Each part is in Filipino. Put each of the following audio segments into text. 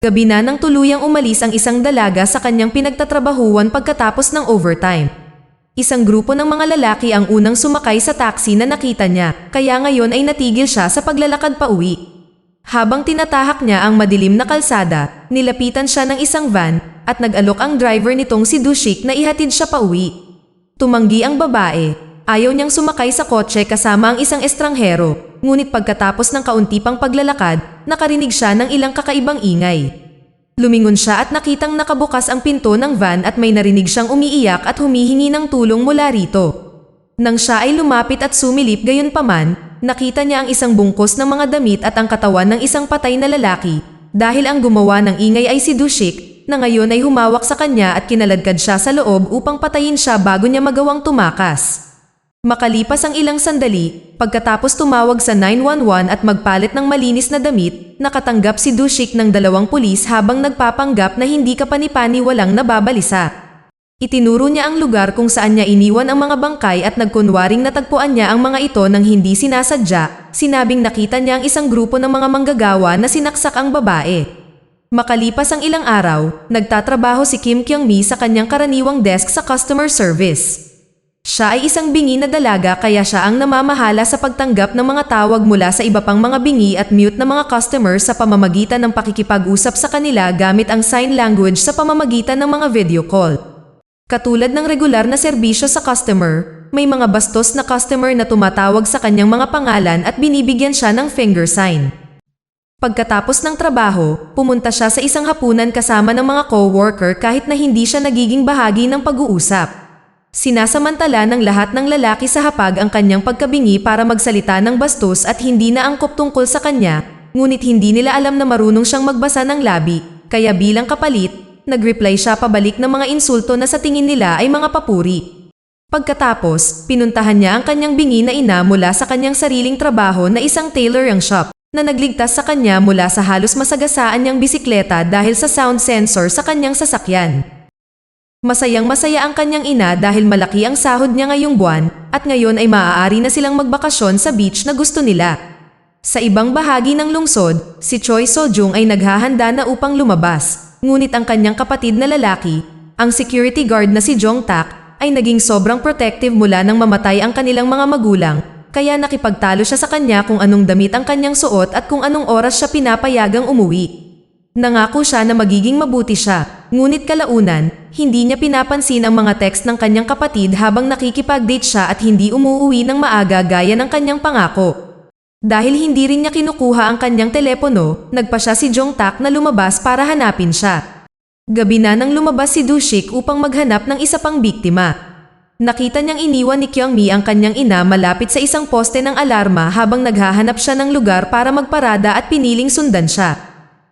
Gabi na nang tuluyang umalis ang isang dalaga sa kanyang pinagtatrabahuan pagkatapos ng overtime. Isang grupo ng mga lalaki ang unang sumakay sa taxi na nakita niya, kaya ngayon ay natigil siya sa paglalakad pa uwi. Habang tinatahak niya ang madilim na kalsada, nilapitan siya ng isang van at nag-alok ang driver nitong si Dushik na ihatid siya pa uwi. Tumanggi ang babae. Ayaw niyang sumakay sa kotse kasama ang isang estranghero. Ngunit pagkatapos ng kaunti pang paglalakad, nakarinig siya ng ilang kakaibang ingay. Lumingon siya at nakitang nakabukas ang pinto ng van at may narinig siyang umiiyak at humihingi ng tulong mula rito. Nang siya ay lumapit at sumilip gayunpaman, nakita niya ang isang bungkos ng mga damit at ang katawan ng isang patay na lalaki, dahil ang gumawa ng ingay ay si Dushik, na ngayon ay humawak sa kanya at kinaladkad siya sa loob upang patayin siya bago niya magawang tumakas. Makalipas ang ilang sandali, pagkatapos tumawag sa 911 at magpalit ng malinis na damit, nakatanggap si Dushik ng 2 pulis habang nagpapanggap na hindi kapani-pani walang nababalisa. Itinuro niya ang lugar kung saan niya iniwan ang mga bangkay at nagkunwaring natagpuan niya ang mga ito nang hindi sinasadya. Sinabing nakita niya ang isang grupo ng mga manggagawa na sinaksak ang babae. Makalipas ang ilang araw, nagtatrabaho si Kim Kyung-mi sa kanyang karaniwang desk sa customer service. Siya ay isang bingi na dalaga kaya siya ang namamahala sa pagtanggap ng mga tawag mula sa iba pang mga bingi at mute na mga customer sa pamamagitan ng pakikipag-usap sa kanila gamit ang sign language sa pamamagitan ng mga video call. Katulad ng regular na serbisyo sa customer, may mga bastos na customer na tumatawag sa kanyang mga pangalan at binibigyan siya ng finger sign. Pagkatapos ng trabaho, pumunta siya sa isang hapunan kasama ng mga co-worker kahit na hindi siya nagiging bahagi ng pag-uusap. Sinasamantala ng lahat ng lalaki sa hapag ang kanyang pagkabingi para magsalita ng bastos at hindi na angkop tungkol sa kanya, ngunit hindi nila alam na marunong siyang magbasa ng labi, kaya bilang kapalit, nag-reply siya pabalik ng mga insulto na sa tingin nila ay mga papuri. Pagkatapos, pinuntahan niya ang kanyang bingi na ina mula sa kanyang sariling trabaho na isang tailoring shop, na nagligtas sa kanya mula sa halos masagasaan niyang bisikleta dahil sa sound sensor sa kanyang sasakyan. Masayang-masaya ang kanyang ina dahil malaki ang sahod niya ngayong buwan at ngayon ay maaari na silang magbakasyon sa beach na gusto nila. Sa ibang bahagi ng lungsod, si Choi So-jung ay naghahanda na upang lumabas, ngunit ang kanyang kapatid na lalaki, ang security guard na si Jong-tak, ay naging sobrang protective mula nang mamatay ang kanilang mga magulang, kaya nakipagtalo siya sa kanya kung anong damit ang kanyang suot at kung anong oras siya pinapayagang umuwi. Nangako siya na magiging mabuti siya, ngunit kalaunan, hindi niya pinapansin ang mga text ng kanyang kapatid habang nakikipag-date siya at hindi umuuwi ng maaga gaya ng kanyang pangako. Dahil hindi rin niya kinukuha ang kanyang telepono, nagpa siya si Jong-tak na lumabas para hanapin siya. Gabi na nang lumabas si Dushik upang maghanap ng isa pang biktima. Nakita niyang iniwan ni Kyung-mi ang kanyang ina malapit sa isang poste ng alarma habang naghahanap siya ng lugar para magparada at piniling sundan siya.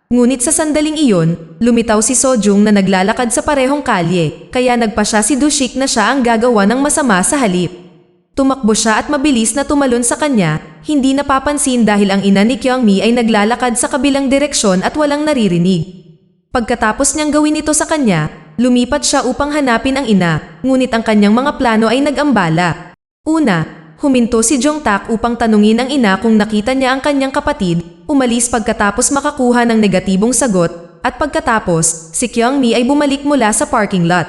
Ngunit sa sandaling iyon, lumitaw si So-jung na naglalakad sa parehong kalye, kaya nagpa siya si Dushik na siya ang gagawa ng masama sa halip. Tumakbo siya at mabilis na tumalon sa kanya, hindi napapansin dahil ang ina ni Kyung-mi ay naglalakad sa kabilang direksyon at walang naririnig. Pagkatapos niyang gawin ito sa kanya, lumipat siya upang hanapin ang ina, ngunit ang kanyang mga plano ay nag-ambala. Una, huminto si Jong-tak upang tanungin ang ina kung nakita niya ang kanyang kapatid, umalis pagkatapos makakuha ng negatibong sagot, at pagkatapos, si Kyung-mi ay bumalik mula sa parking lot.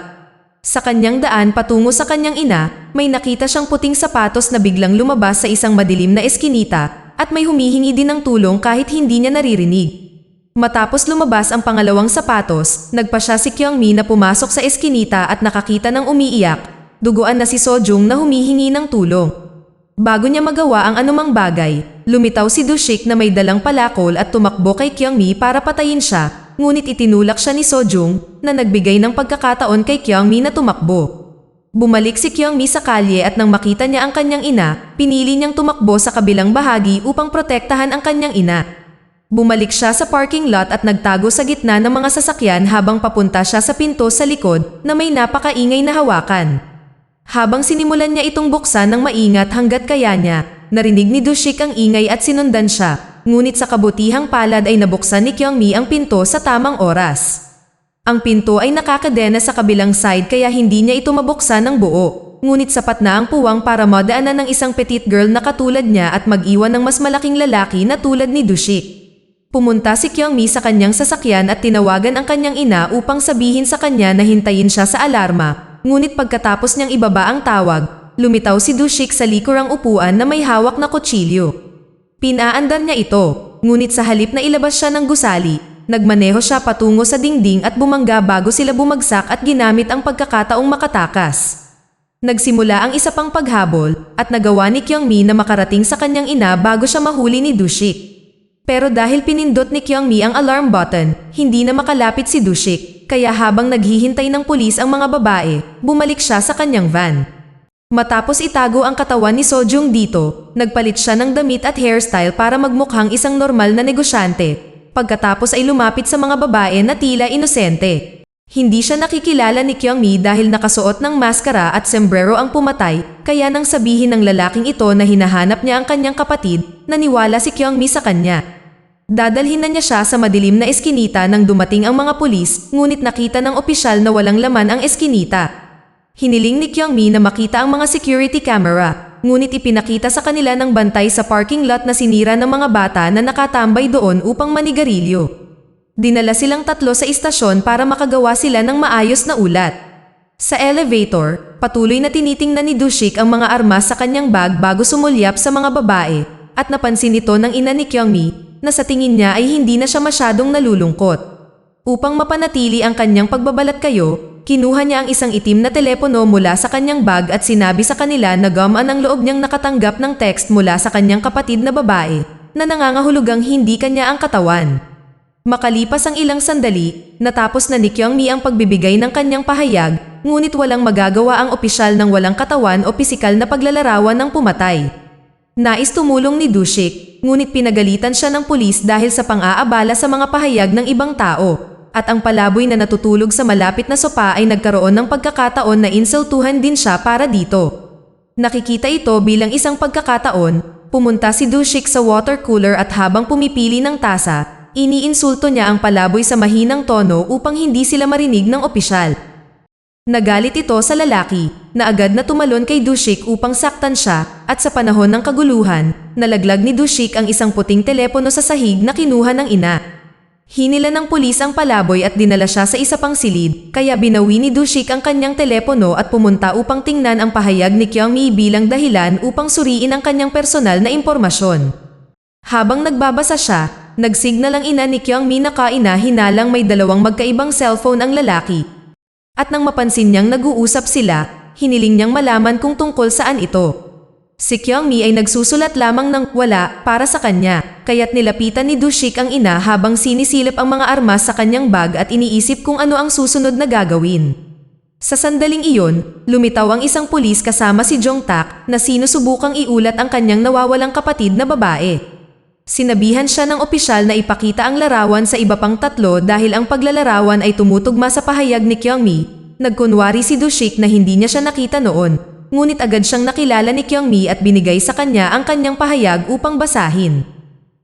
Sa kanyang daan patungo sa kanyang ina, may nakita siyang puting sapatos na biglang lumabas sa isang madilim na eskinita, at may humihingi din ng tulong kahit hindi niya naririnig. Matapos lumabas ang pangalawang sapatos, nagpa siya si Kyung-mi na pumasok sa eskinita at nakakita ng umiiyak, duguan na si So-jung na humihingi ng tulong. Bago niya magawa ang anumang bagay, lumitaw si Dushik na may dalang palakol at tumakbo kay Kyung-mi para patayin siya, ngunit itinulak siya ni So-jung na nagbigay ng pagkakataon kay Kyung-mi na tumakbo. Bumalik si Kyung-mi sa kalye at nang makita niya ang kanyang ina, pinili niyang tumakbo sa kabilang bahagi upang protektahan ang kanyang ina. Bumalik siya sa parking lot at nagtago sa gitna ng mga sasakyan habang papunta siya sa pinto sa likod na may napakaingay na hawakan. Habang sinimulan niya itong buksan ng maingat hanggat kaya niya, narinig ni Dushik ang ingay at sinundan siya, ngunit sa kabutihang palad ay nabuksan ni Kyung-mi ang pinto sa tamang oras. Ang pinto ay nakakadena sa kabilang side kaya hindi niya ito mabuksan ng buo, ngunit sapat na ang puwang para madaanan ng isang petite girl na katulad niya at mag-iwan ng mas malaking lalaki na tulad ni Dushik. Pumunta si Kyungmi sa kanyang sasakyan at tinawagan ang kanyang ina upang sabihin sa kanya na hintayin siya sa alarma. Ngunit pagkatapos niyang ibaba ang tawag, lumitaw si Do-shik sa likurang upuan na may hawak na kutsilyo. Pinaandar niya ito, ngunit sa halip na ilabas siya ng gusali, nagmaneho siya patungo sa dingding at bumangga bago sila bumagsak at ginamit ang pagkakataong makatakas. Nagsimula ang isa pang paghabol at nagawa ni Kyungmi na makarating sa kanyang ina bago siya mahuli ni Do-shik. Pero dahil pinindot ni Kyungmi ang alarm button, hindi na makalapit si Do-shik, kaya habang naghihintay ng pulis ang mga babae, bumalik siya sa kanyang van. Matapos itago ang katawan ni Sojung dito, nagpalit siya ng damit at hairstyle para magmukhang isang normal na negosyante. Pagkatapos ay lumapit sa mga babae na tila inosente. Hindi siya nakikilala ni Kyungmi dahil nakasuot ng maskara at sombrero ang pumatay, kaya nang sabihin ng lalaking ito na hinahanap niya ang kanyang kapatid, naniwala si Kyungmi sa kanya. Dadalhin na niya siya sa madilim na eskinita nang dumating ang mga pulis, ngunit nakita ng opisyal na walang laman ang eskinita. Hiniling ni Kyungmi na makita ang mga security camera, ngunit ipinakita sa kanila ng bantay sa parking lot na sinira ng mga bata na nakatambay doon upang manigarilyo. Dinala silang tatlo sa istasyon para makagawa sila ng maayos na ulat. Sa elevator, patuloy na tinitingnan ni Do-shik ang mga armas sa kanyang bag bago sumulyap sa mga babae, at napansin ito ng ina ni Kyungmi na sa tingin niya ay hindi na siya masyadong nalulungkot. Upang mapanatili ang kanyang pagbabalat kayo, kinuha niya ang isang itim na telepono mula sa kanyang bag at sinabi sa kanila na gumaan ang loob niyang nakatanggap ng text mula sa kanyang kapatid na babae na nangangahulugang hindi kanya ang katawan. Makalipas ang ilang sandali, natapos na ni Kyungmi ang pagbibigay ng kanyang pahayag, ngunit walang magagawa ang opisyal ng walang katawan o pisikal na paglalarawan ng pumatay. Nais tumulong ni Do-shik, ngunit pinagalitan siya ng pulis dahil sa pang-aabala sa mga pahayag ng ibang tao, at ang palaboy na natutulog sa malapit na sopa ay nagkaroon ng pagkakataon na insultuhan din siya para dito. Nakikita ito bilang isang pagkakataon, pumunta si Do-shik sa water cooler at habang pumipili ng tasa, iniinsulto niya ang palaboy sa mahinang tono upang hindi sila marinig ng opisyal. Nagalit ito sa lalaki, na agad na tumalon kay Do-shik upang saktan siya, at sa panahon ng kaguluhan, nalaglag ni Do-shik ang isang puting telepono sa sahig na kinuha ng ina. Hinila ng pulis ang palaboy at dinala siya sa isa pang silid, kaya binawi ni Do-shik ang kanyang telepono at pumunta upang tingnan ang pahayag ni Kyungmi bilang dahilan upang suriin ang kanyang personal na impormasyon. Habang nagbabasa siya, nagsignal ang ina ni Kyungmi na kaina-hinalang may dalawang magkaibang cellphone ang lalaki. At nang mapansin niyang nag-uusap sila, hiniling niyang malaman kung tungkol saan ito. Si Kyungmi ay nagsusulat lamang ng wala para sa kanya, kaya't nilapitan ni Do-shik ang ina habang sinisilip ang mga armas sa kanyang bag at iniisip kung ano ang susunod na gagawin. Sa sandaling iyon, lumitaw ang isang pulis kasama si Jong-tak na sinusubukang iulat ang kanyang nawawalang kapatid na babae. Sinabihan siya ng opisyal na ipakita ang larawan sa iba pang tatlo dahil ang paglalarawan ay tumutugma sa pahayag ni Kyungmi. Nagkunwari si Do-shik na hindi niya siya nakita noon, ngunit agad siyang nakilala ni Kyungmi at binigay sa kanya ang kanyang pahayag upang basahin.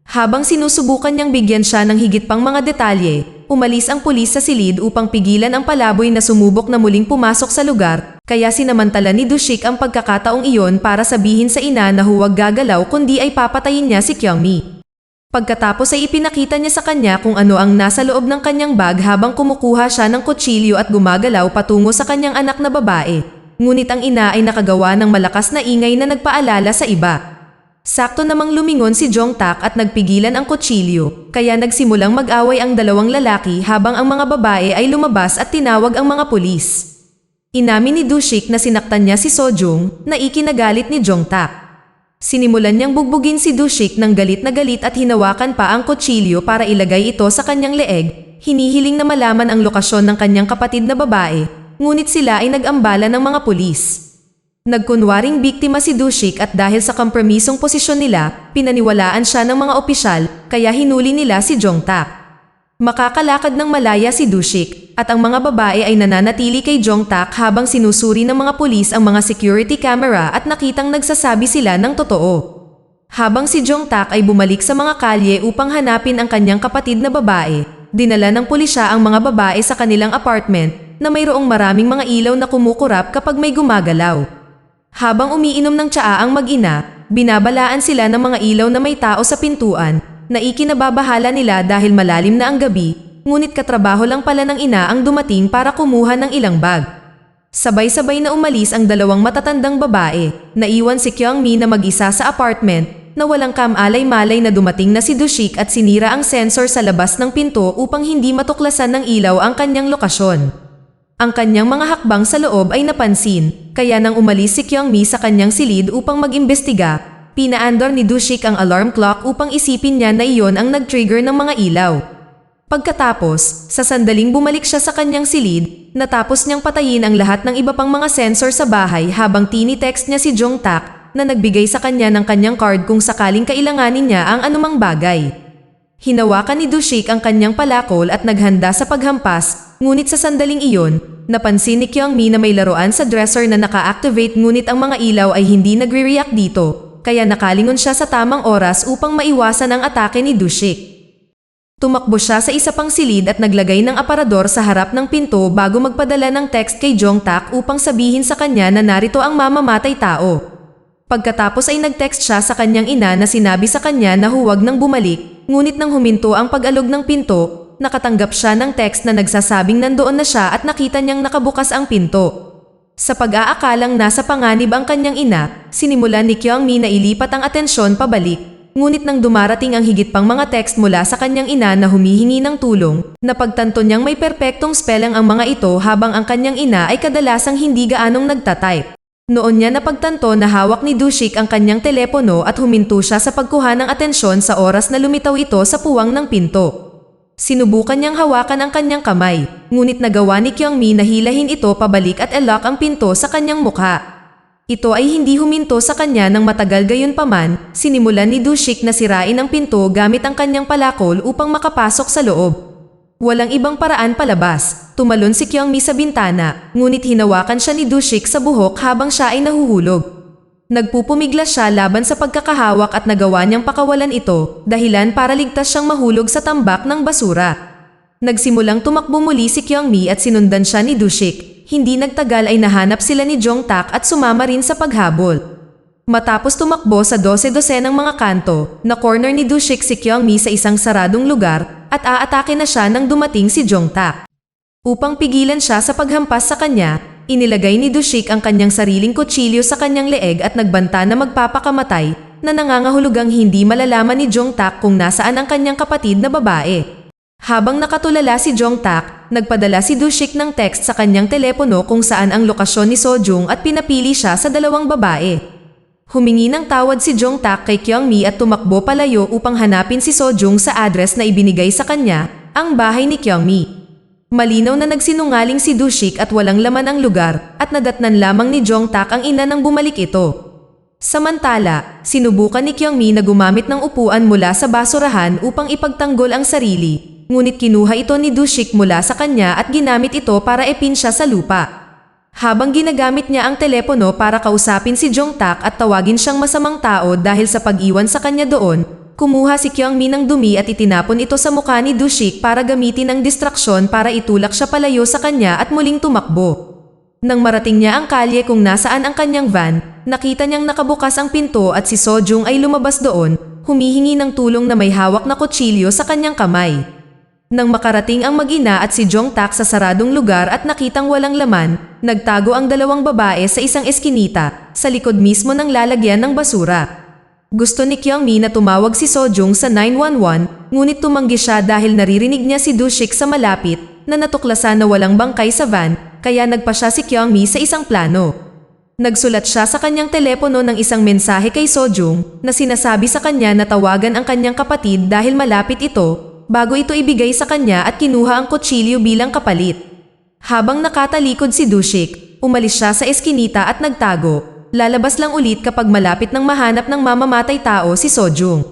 Habang sinusubukan niyang bigyan siya ng higit pang mga detalye, umalis ang pulis sa silid upang pigilan ang palaboy na sumubok na muling pumasok sa lugar, kaya sinamantala ni Do-shik ang pagkakataong iyon para sabihin sa ina na huwag gagalaw kundi ay papatayin niya si Kyungmi. Pagkatapos ay ipinakita niya sa kanya kung ano ang nasa loob ng kanyang bag habang kumukuha siya ng kutsilyo at gumagalaw patungo sa kanyang anak na babae. Ngunit ang ina ay nakagawa ng malakas na ingay na nagpaalala sa iba. Sakto namang lumingon si Jong-tak at nagpigilan ang kutsilyo, kaya nagsimulang mag-away ang dalawang lalaki habang ang mga babae ay lumabas at tinawag ang mga pulis. Inamin ni Do-shik na sinaktan niya si Sojung na ikinagalit ni Jong-tak. Sinimulan niyang bugbugin si Do-shik ng galit na galit at hinawakan pa ang kutsilyo para ilagay ito sa kanyang leeg, hinihiling na malaman ang lokasyon ng kanyang kapatid na babae, ngunit sila ay nag-ambala ng mga pulis. Nagkunwaring biktima si Do-shik at dahil sa kompromisong posisyon nila, pinaniwalaan siya ng mga opisyal, kaya hinuli nila si Jong-tak. Makakalakad ng malaya si Do-shik, at ang mga babae ay nananatili kay Jong-tak habang sinusuri ng mga pulis ang mga security camera at nakitang nagsasabi sila ng totoo. Habang si Jong-tak ay bumalik sa mga kalye upang hanapin ang kanyang kapatid na babae, dinala ng pulisya ang mga babae sa kanilang apartment na mayroong maraming mga ilaw na kumukurap kapag may gumagalaw. Habang umiinom ng tsaa ang mag-ina, binabalaan sila ng mga ilaw na may tao sa pintuan, na ikinababahala nila dahil malalim na ang gabi, ngunit katrabaho lang pala ng ina ang dumating para kumuha ng ilang bag. Sabay-sabay na umalis ang dalawang matatandang babae, naiwan si Kyungmi na mag-isa sa apartment, na walang kamalay-malay na dumating na si Dushik at sinira ang sensor sa labas ng pinto upang hindi matuklasan ng ilaw ang kanyang lokasyon. Ang kanyang mga hakbang sa loob ay napansin, kaya nang umalis si Kyungmi sa kanyang silid upang mag-imbestiga, pinaandar ni Dushik ang alarm clock upang isipin niya na iyon ang nag-trigger ng mga ilaw. Pagkatapos, sa sandaling bumalik siya sa kanyang silid, natapos niyang patayin ang lahat ng iba pang mga sensor sa bahay habang tinitext niya si Jong Tak na nagbigay sa kanya ng kanyang card kung sakaling kailanganin niya ang anumang bagay. Hinawakan ni Dushik ang kanyang palakol at naghanda sa paghampas, ngunit sa sandaling iyon, napansin ni Kyungmi na may laruan sa dresser na naka-activate ngunit ang mga ilaw ay hindi nagre-react dito, kaya nakalingon siya sa tamang oras upang maiwasan ang atake ni Dushik. Tumakbo siya sa isa pang silid at naglagay ng aparador sa harap ng pinto bago magpadala ng text kay Jong Tak upang sabihin sa kanya na narito ang mamamatay tao. Pagkatapos ay nag-text siya sa kanyang ina na sinabi sa kanya na huwag nang bumalik, ngunit nang huminto ang pag-alog ng pinto, nakatanggap siya ng text na nagsasabing nandoon na siya at nakita niyang nakabukas ang pinto. Sa pag-aakalang nasa panganib ang kanyang ina, sinimulan ni Kyungmi na ilipat ang atensyon pabalik, ngunit nang dumarating ang higit pang mga text mula sa kanyang ina na humihingi ng tulong, napagtanto niyang may perpektong spelling ang mga ito habang ang kanyang ina ay kadalasang hindi gaanong nagtatype. Noon niya napagtanto na hawak ni Dushik ang kanyang telepono at huminto siya sa pagkuha ng atensyon sa oras na lumitaw ito sa puwang ng pinto. Sinubukan niyang hawakan ang kanyang kamay, ngunit nagawa ni Kyungmi na hilahin ito pabalik at i-lock ang pinto sa kanyang mukha. Ito ay hindi huminto sa kanya ng matagal, gayunpaman, sinimulan ni Dushik na sirain ang pinto gamit ang kanyang palakol upang makapasok sa loob. Walang ibang paraan palabas, tumalon si Kyungmi sa bintana, ngunit hinawakan siya ni Dushik sa buhok habang siya ay nahuhulog. Nagpupumiglas siya laban sa pagkakahawak at nagawa niyang pakawalan ito, dahilan para ligtas siyang mahulog sa tambak ng basura. Nagsimulang tumakbo muli si Kyungmi at sinundan siya ni Dushik. Hindi nagtagal ay nahanap sila ni Jong Tak at sumama rin sa paghabol. Matapos tumakbo sa 12 ng mga kanto, na corner ni Dushik si Kyungmi sa isang saradong lugar at aatake na siya nang dumating si Jong Tak. Upang pigilan siya sa paghampas sa kanya, inilagay ni Dushik ang kanyang sariling kutsilyo sa kanyang leeg at nagbanta na magpapakamatay na nangangahulugang hindi malalaman ni Jong Tak kung nasaan ang kanyang kapatid na babae. Habang nakatulala si Jong Tak, nagpadala si Dushik ng text sa kanyang telepono kung saan ang lokasyon ni Sojung at pinapili siya sa dalawang babae. Humingi ng tawad si Jong Tak kay Kyungmi at tumakbo palayo upang hanapin si Sojung sa address na ibinigay sa kanya, ang bahay ni Kyungmi. Malinaw na nagsinungaling si Dushik at walang laman ang lugar at nadatnan lamang ni Jong Tak ang ina nang bumalik ito. Samantala, sinubukan ni Kyungmi na gumamit ng upuan mula sa basurahan upang ipagtanggol ang sarili, ngunit kinuha ito ni Dushik mula sa kanya at ginamit ito para ipin siya sa lupa. Habang ginagamit niya ang telepono para kausapin si Jong Tak at tawagin siyang masamang tao dahil sa pag-iwan sa kanya doon, kumuha si Kyungmi ng dumi at itinapon ito sa mukha ni Dushik para gamitin ang distraksyon para itulak siya palayo sa kanya at muling tumakbo. Nang marating niya ang kalye kung nasaan ang kanyang van, nakita niyang nakabukas ang pinto at si Sojung ay lumabas doon, humihingi ng tulong na may hawak na kutsilyo sa kanyang kamay. Nang makarating ang mag-ina at si Jong Tak sa saradong lugar at nakitang walang laman, nagtago ang dalawang babae sa isang eskinita, sa likod mismo ng lalagyan ng basura. Gusto ni Kyungmi na tumawag si Sojung sa 911, ngunit tumanggi siya dahil naririnig niya si Dushik sa malapit na natuklasan na walang bangkay sa van, kaya nagpa siya si Kyungmi sa isang plano. Nagsulat siya sa kanyang telepono ng isang mensahe kay Sojung na sinasabi sa kanya na tawagan ang kanyang kapatid dahil malapit ito, bago ito ibigay sa kanya at kinuha ang kutsilyo bilang kapalit. Habang nakatalikod si Dushik, umalis siya sa eskinita at nagtago. Lalabas lang ulit kapag malapit nang mahanap ng mamamatay tao si Sojung.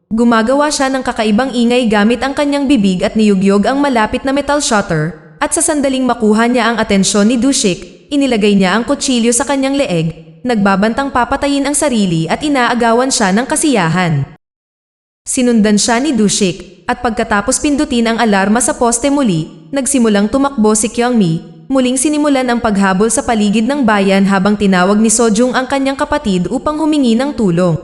Gumagawa siya ng kakaibang ingay gamit ang kanyang bibig at niyugyog ang malapit na metal shutter, at sa sandaling makuha niya ang atensyon ni Dushik, inilagay niya ang kutsilyo sa kanyang leeg, nagbabantang papatayin ang sarili at inaagawan siya ng kasiyahan. Sinundan siya ni Dushik, at pagkatapos pindutin ang alarma sa poste muli, nagsimulang tumakbo si Kyungmi, muling sinimulan ang paghabol sa paligid ng bayan habang tinawag ni Sojung ang kanyang kapatid upang humingi ng tulong.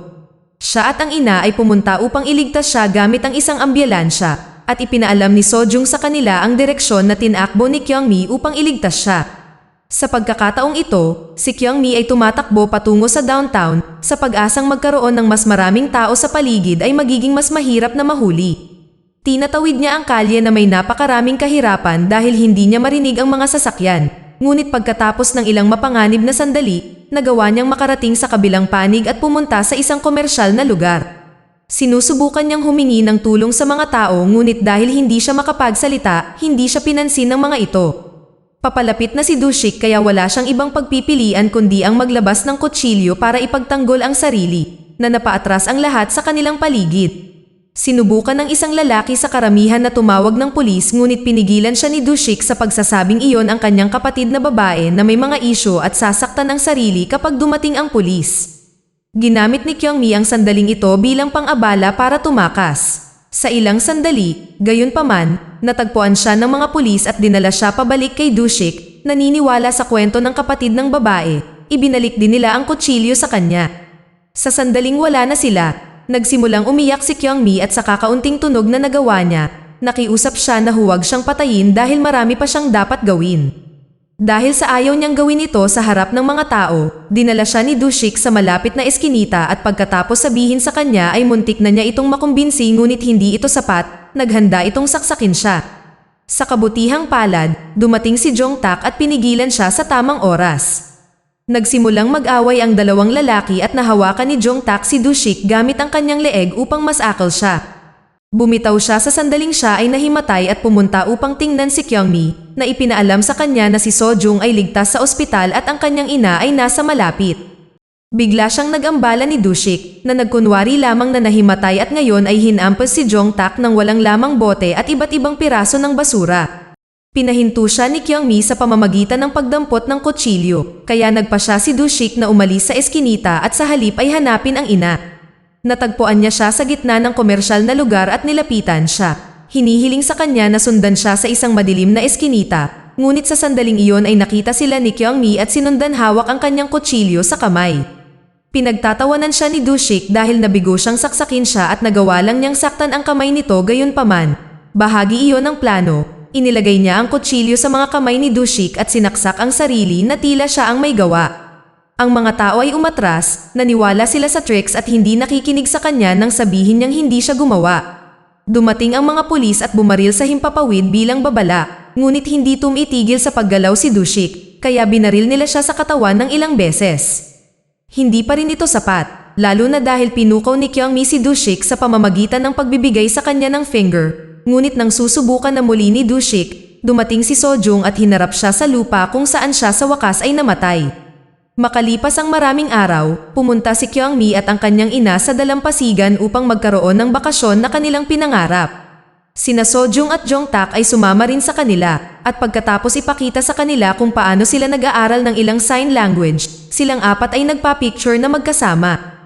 Siya at ang ina ay pumunta upang iligtas siya gamit ang isang ambulansya, at ipinaalam ni Sojung sa kanila ang direksyon na tinakbo ni Kyungmi upang iligtas siya. Sa pagkakataong ito, si Kyungmi ay tumatakbo patungo sa downtown, sa pag-asang magkaroon ng mas maraming tao sa paligid ay magiging mas mahirap na mahuli. Tinatawid niya ang kalye na may napakaraming kahirapan dahil hindi niya marinig ang mga sasakyan. Ngunit pagkatapos ng ilang mapanganib na sandali, nagawa niyang makarating sa kabilang panig at pumunta sa isang komersyal na lugar. Sinusubukan niyang humingi ng tulong sa mga tao ngunit dahil hindi siya makapagsalita, hindi siya pinansin ng mga ito. Papalapit na si Dushik kaya wala siyang ibang pagpipilian kundi ang maglabas ng kutsilyo para ipagtanggol ang sarili, na napaatras ang lahat sa kanilang paligid. Sinubukan ng isang lalaki sa karamihan na tumawag ng pulis ngunit pinigilan siya ni Dushik sa pagsasabing iyon ang kanyang kapatid na babae na may mga isyu at sasaktan ang sarili kapag dumating ang pulis. Ginamit ni Kyungmi ang sandaling ito bilang pang-abala para tumakas. Sa ilang sandali, gayunpaman, natagpuan siya ng mga pulis at dinala siya pabalik kay Dushik, naniniwala sa kwento ng kapatid ng babae. Ibinalik din nila ang kutsilyo sa kanya. Sa sandaling wala na sila, nagsimulang umiyak si Kyungmi at sa kakaunting tunog na nagawa niya, nakiusap siya na huwag siyang patayin dahil marami pa siyang dapat gawin. Dahil sa ayaw niyang gawin ito sa harap ng mga tao, dinala siya ni Dushik sa malapit na eskinita at pagkatapos sabihin sa kanya ay muntik na niya itong makumbinsi ngunit hindi ito sapat, naghanda itong saksakin siya. Sa kabutihang palad, dumating si Jongtak at pinigilan siya sa tamang oras. Nagsimulang mag-away ang dalawang lalaki at nahawakan ni Jongtak si Dushik gamit ang kanyang leeg upang masakal siya. Bumitaw siya sa sandaling siya ay nahimatay at pumunta upang tingnan si Kyungmi, na ipinaalam sa kanya na si Sojung ay ligtas sa ospital at ang kanyang ina ay nasa malapit. Bigla siyang nag-ambala ni Dushik, na nagkunwari lamang na nahimatay at ngayon ay hinampas si Jongtak ng walang lamang bote at iba't ibang piraso ng basura. Pinahinto siya ni Kyungmi sa pamamagitan ng pagdampot ng kutsilyo, kaya nagpa siya si Dushik na umalis sa eskinita at sa halip ay hanapin ang ina. Natagpuan niya siya sa gitna ng komersyal na lugar at nilapitan siya. Hinihiling sa kanya na sundan siya sa isang madilim na eskinita, ngunit sa sandaling iyon ay nakita sila ni Kyungmi at sinundan hawak ang kanyang kutsilyo sa kamay. Pinagtatawanan siya ni Dushik dahil nabigo siyang saksakin siya at nagawa lang niyang saktan ang kamay nito gayunpaman. Bahagi iyon ng plano. Inilagay niya ang kutsilyo sa mga kamay ni Dushik at sinaksak ang sarili na tila siya ang may gawa. Ang mga tao ay umatras, naniwala sila sa tricks at hindi nakikinig sa kanya nang sabihin niyang hindi siya gumawa. Dumating ang mga pulis at bumaril sa himpapawid bilang babala, ngunit hindi tumitigil sa paggalaw si Dushik, kaya binaril nila siya sa katawan ng ilang beses. Hindi pa rin ito sapat, lalo na dahil pinukaw ni Kyungmi si Dushik sa pamamagitan ng pagbibigay sa kanya ng finger. Ngunit nang susubukan na muli ni Dushik, dumating si Sojung at hinarap siya sa lupa kung saan siya sa wakas ay namatay. Makalipas ang maraming araw, pumunta si Kyungmi at ang kanyang ina sa dalampasigan upang magkaroon ng bakasyon na kanilang pinangarap. Sina Sojung at Jongtak ay sumama rin sa kanila, at pagkatapos ipakita sa kanila kung paano sila nag-aaral ng ilang sign language, silang apat ay nagpa-picture na magkasama.